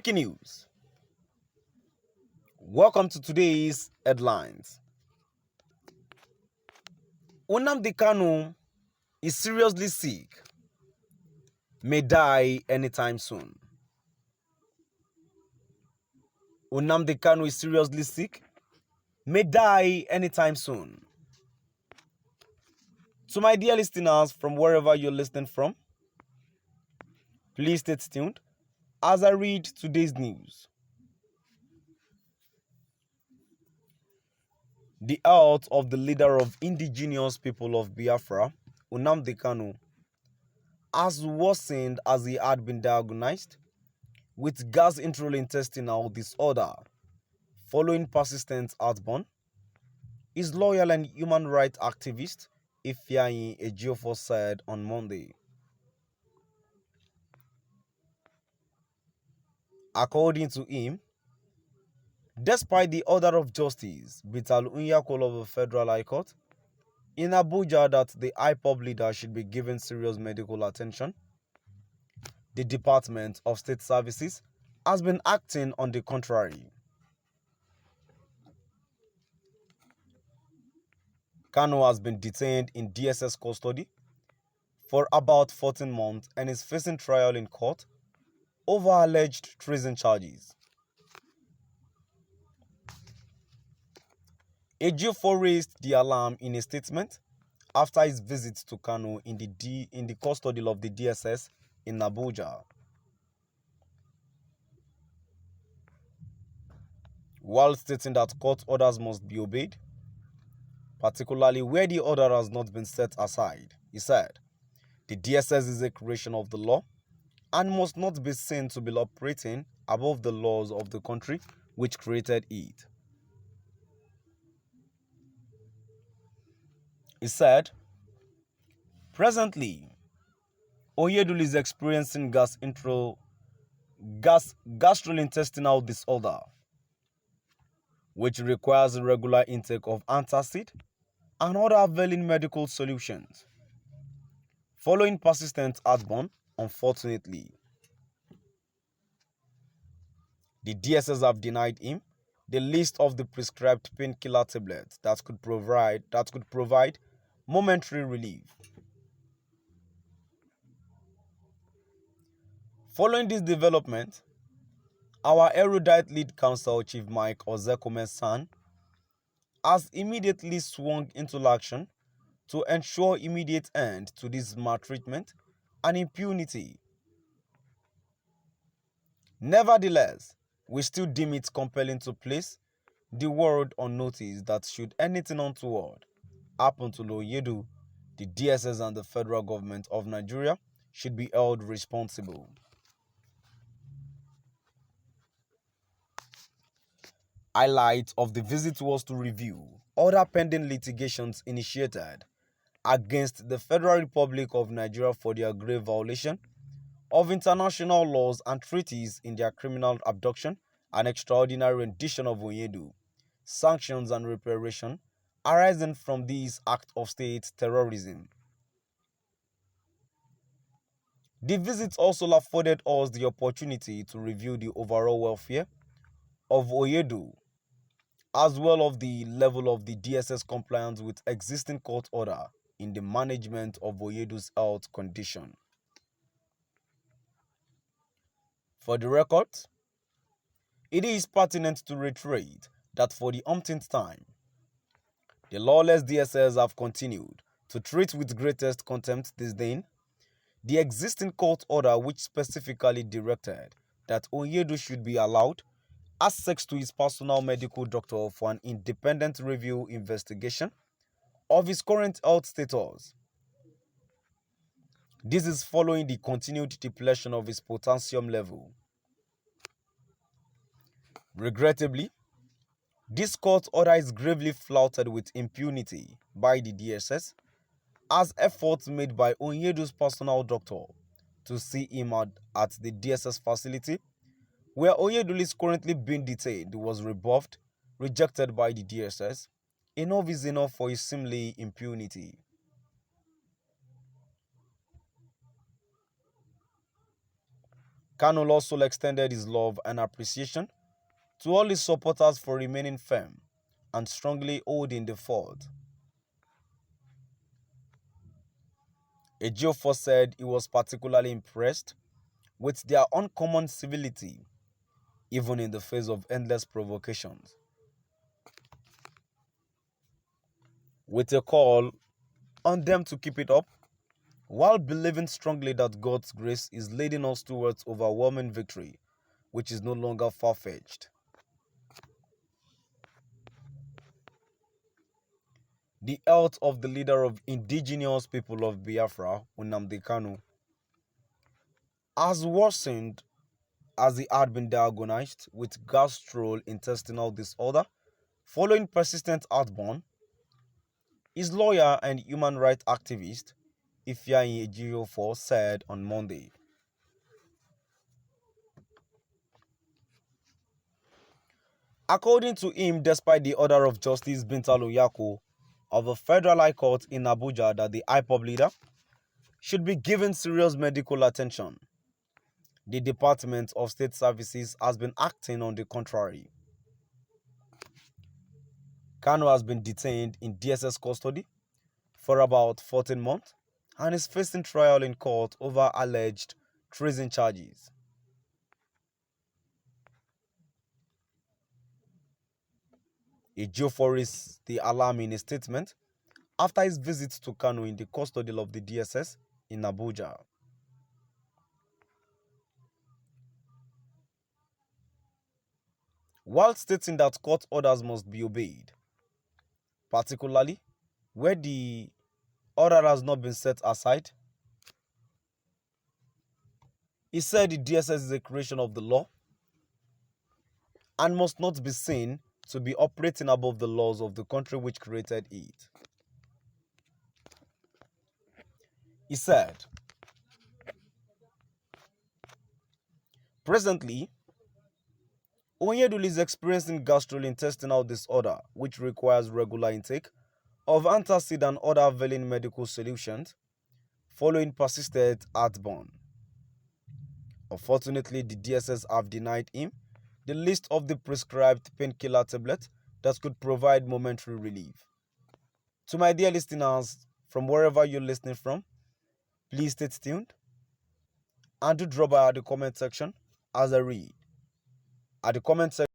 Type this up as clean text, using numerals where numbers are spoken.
Breaking news. Welcome to today's headlines. Nnamdi Kanu is seriously sick, may die anytime soon. Nnamdi Kanu is seriously sick, may die anytime soon. To my dear listeners from wherever you're listening from, please stay tuned as I read today's news. The health of the leader of indigenous people of Biafra, Nnamdi Kanu, has worsened as he had been diagnosed with gastrointestinal disorder following persistent heartburn. His loyal and human rights activist Ifeanyi Ejiofor said on Monday. According to him, despite the order of Justice Bital Unyakolo of the Federal High Court in Abuja that the IPOB leader should be given serious medical attention, the Department of State Services has been acting on the contrary. Kanu has been detained in DSS custody for about 14 months and is facing trial in court over alleged treason charges. Ejiofor raised the alarm in a statement after his visit to Kanu in the custody of the DSS in Abuja. While stating that court orders must be obeyed, particularly where the order has not been set aside, he said, the DSS is a creation of the law and must not be seen to be operating above the laws of the country which created it. He said, presently, Oyedul is experiencing gastrointestinal disorder, which requires regular intake of antacid and other availing medical solutions. Following persistent heartburn, unfortunately, the DSS have denied him the list of the prescribed painkiller tablets that could provide momentary relief. Following this development, our erudite lead counsel, Chief Mike Ozekume-san, has immediately swung into action to ensure immediate end to this maltreatment and impunity. Nevertheless, we still deem it compelling to place the world on notice that should anything untoward happen to Oyedul, the DSS and the federal government of Nigeria should be held responsible. Highlight of the visit was to review other pending litigations initiated against the Federal Republic of Nigeria for their grave violation of international laws and treaties in their criminal abduction and extraordinary rendition of Oyedul, sanctions and reparation arising from this act of state terrorism. The visit also afforded us the opportunity to review the overall welfare of Oyedul, as well as the level of the DSS compliance with existing court order in the management of Oyedul's health condition. For the record, it is pertinent to reiterate that for the umpteenth time, the lawless DSS have continued to treat with greatest contempt, disdain, the existing court order which specifically directed that Oyedul should be allowed access to his personal medical doctor for an independent review investigation of his current health status. This is following the continued depletion of his potassium level. Regrettably, this court order is gravely flouted with impunity by the DSS as efforts made by Oyedul's personal doctor to see him at the DSS facility where Oyedul is currently being detained was rebuffed, rejected by the DSS. Enough is enough for his seemly impunity. Kanu also extended his love and appreciation to all his supporters for remaining firm and strongly holding the fort. Ejiofor said he was particularly impressed with their uncommon civility, even in the face of endless provocations. With a call on them to keep it up, while believing strongly that God's grace is leading us towards overwhelming victory, which is no longer far-fetched. The health of the leader of indigenous people of Biafra, Nnamdi Kanu, has worsened as he had been diagnosed with gastrointestinal disorder following persistent heartburn. His lawyer and human rights activist, Ifeanyi Ejiofor, said on Monday. According to him, despite the order of Justice Bintalu Yako of the Federal High Court in Abuja that the IPOB leader should be given serious medical attention, the Department of State Services has been acting on the contrary. Kanu has been detained in DSS custody for about 14 months and is facing trial in court over alleged treason charges. Ejiofor raised the alarm in a statement after his visit to Kanu in the custody of the DSS in Abuja. While stating that court orders must be obeyed, particularly where the order has not been set aside, he said the DSS is a creation of the law and must not be seen to be operating above the laws of the country which created it. He said, presently, Onyeduli is experiencing gastrointestinal disorder, which requires regular intake of antacid and other availing medical solutions following persistent heartburn. Unfortunately, the DSS have denied him the list of the prescribed painkiller tablets that could provide momentary relief. To my dear listeners, from wherever you're listening from, please stay tuned and do drop by at the comment section as I read. At the comment section,